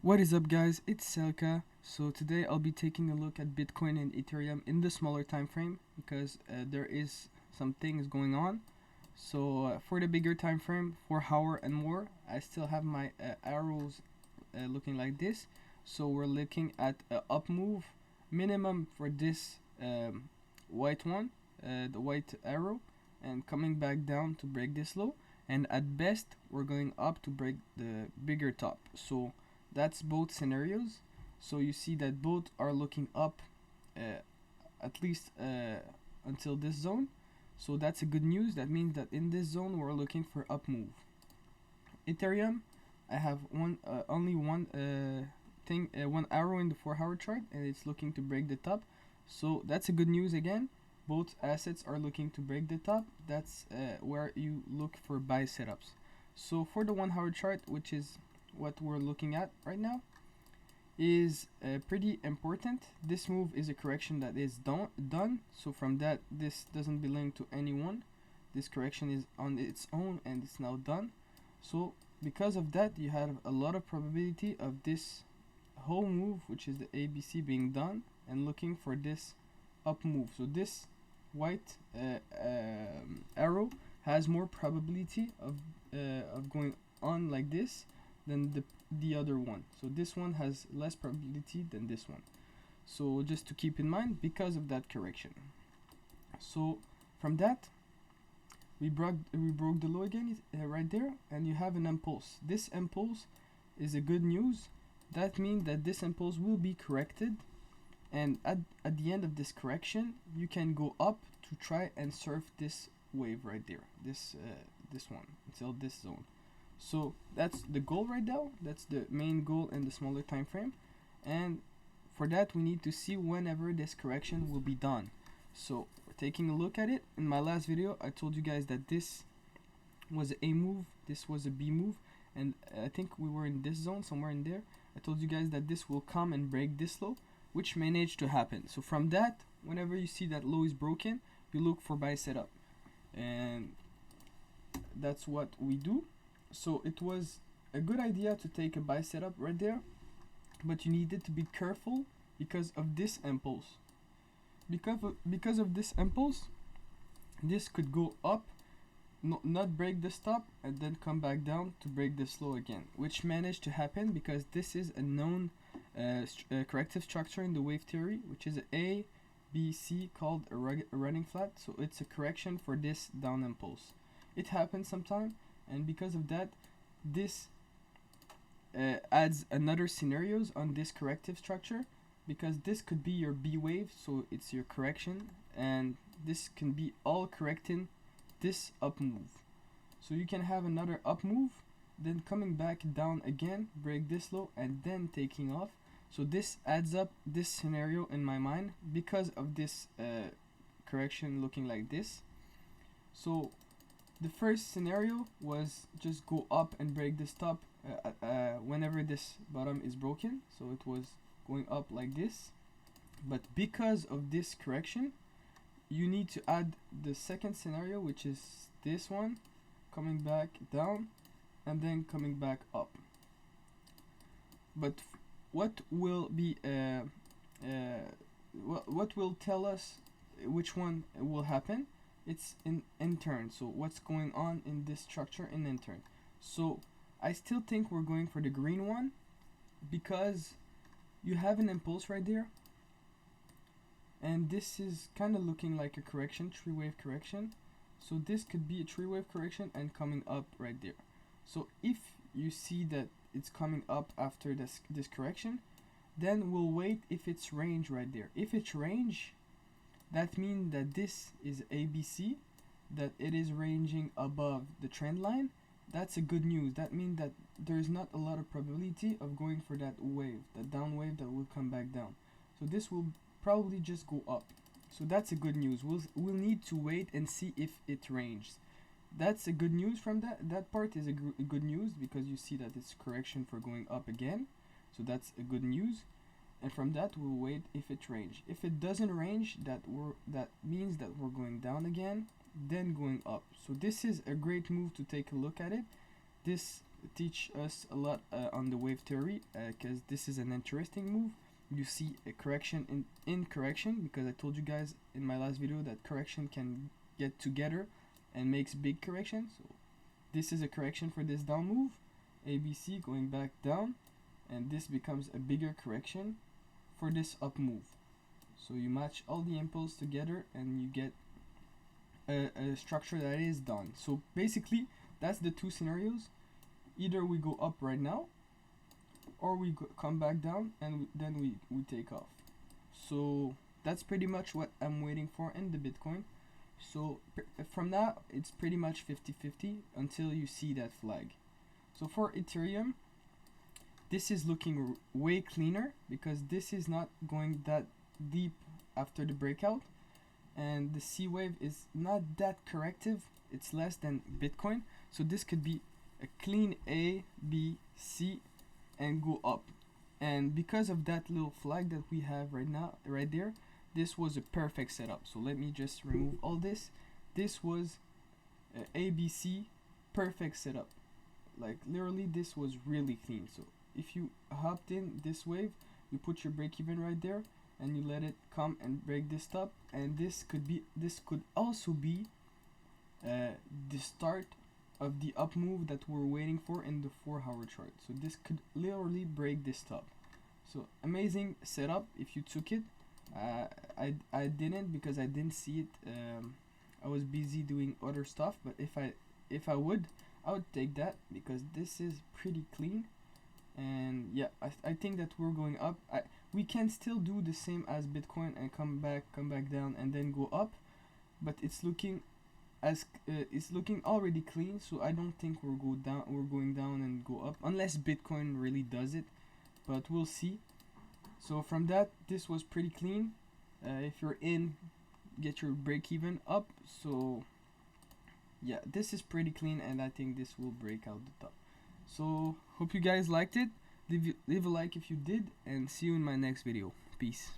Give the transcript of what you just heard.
What is up, guys? It's Selka. So today I'll be taking a look at Bitcoin and Ethereum in the smaller time frame because there is some things going on. So for the bigger time frame, 4 hour and more, I still have my arrows looking like this. So we're looking at a up move minimum for this white one, the white arrow, and coming back down to break this low. And at best, we're going up to break the bigger top. So that's both scenarios. So you see that both are looking up at least until this zone. So that's a good news. That means that in this zone we're looking for up move. Ethereum, I have only one thing, one arrow in the 4 hour chart, and it's looking to break the top. So that's a good news again. Both assets are looking to break the top. That's where you look for buy setups. So for the 1 hour chart, which is what we're looking at right now, is pretty important. This move is a correction that is done. So from that, this doesn't belong to anyone. This correction is on its own and it's now done. So because of that, you have a lot of probability of this whole move, which is the ABC, being done and looking for this up move. So this white arrow has more probability of going on like this than the other one. So this one has less probability than this one. So just to keep in mind because of that correction. So from that, we broke the low again right there, and you have an impulse. This impulse is a good news. That means that this impulse will be corrected, and at the end of this correction, you can go up to try and surf this wave right there, this one until this zone. So that's the goal right now. That's the main goal in the smaller time frame, and for that we need to see whenever this correction will be done. So we're taking a look at it. In my last video, I told you guys that this was a move, this was a B move, and I think we were in this zone, somewhere in there. I told you guys that this will come and break this low, which managed to happen. So from that, whenever you see that low is broken, you look for buy setup, and that's what we do. So it was a good idea to take a buy setup right there, but you needed to be careful because of this impulse. Because of this impulse, this could go up, not break the stop, and then come back down to break this low again, which managed to happen because this is a known corrective structure in the wave theory, which is a B, C, called a running flat. So it's a correction for this down impulse. It happens sometime, and because of that, this adds another scenarios on this corrective structure, because this could be your B wave, so it's your correction, and this can be all correcting this up move. So you can have another up move, then coming back down again, break this low, and then taking off. So this adds up this scenario in my mind because of this correction looking like this. So the first scenario was just go up and break this top whenever this bottom is broken. So it was going up like this, but because of this correction, you need to add the second scenario, which is this one, coming back down and then coming back up. But what will be what will tell us which one will happen? It's in turn. So what's going on in this structure in turn? So I still think we're going for the green one, because you have an impulse right there, and this is kind of looking like a correction, three wave correction. So this could be a three wave correction and coming up right there. So if you see that it's coming up after this correction, then we'll wait if it's range right there. If it's range, that means that this is ABC, that it is ranging above the trend line. That's a good news. That means that there's not a lot of probability of going for that wave, that down wave that will come back down. So this will probably just go up. So that's a good news. We'll need to wait and see if it ranges. That's a good news from that part is a good news, because you see that it's correction for going up again. So that's a good news. And from that, we'll wait if it range. If it doesn't range, that means that we're going down again, then going up. So this is a great move to take a look at it. This teach us a lot on the wave theory, because this is an interesting move. You see a correction in correction, because I told you guys in my last video that correction can get together and makes big corrections. So this is a correction for this down move, ABC going back down, and this becomes a bigger correction for this up move. So you match all the impulse together and you get a structure that is done. So basically that's the two scenarios. Either we go up right now, or we come back down and then we take off. So that's pretty much what I'm waiting for in the Bitcoin. So from now it's pretty much 50-50 until you see that flag. So for Ethereum, this is looking way cleaner because this is not going that deep after the breakout, and the C wave is not that corrective. It's less than Bitcoin, so this could be a clean A, B, C, and go up. And because of that little flag that we have right now, right there, this was a perfect setup. So let me just remove all this. This was a ABC perfect setup. Like literally, this was really clean. So if you hopped in this wave, you put your break even right there, and you let it come and break this top, and this could also be the start of the up move that we're waiting for in the 4-hour chart. So this could literally break this top. So amazing setup if you took it. I didn't, because I didn't see it. I was busy doing other stuff, but if I would take that, because this is pretty clean. And yeah, I think that we're going up. We can still do the same as Bitcoin and come back down and then go up, but it's looking already clean. So I don't think we're going down and go up unless Bitcoin really does it, but we'll see. So from that, this was pretty clean. If you're in, get your break even up. So yeah, this is pretty clean, and I think this will break out the top. So hope you guys liked it. Leave a like if you did, and see you in my next video. Peace.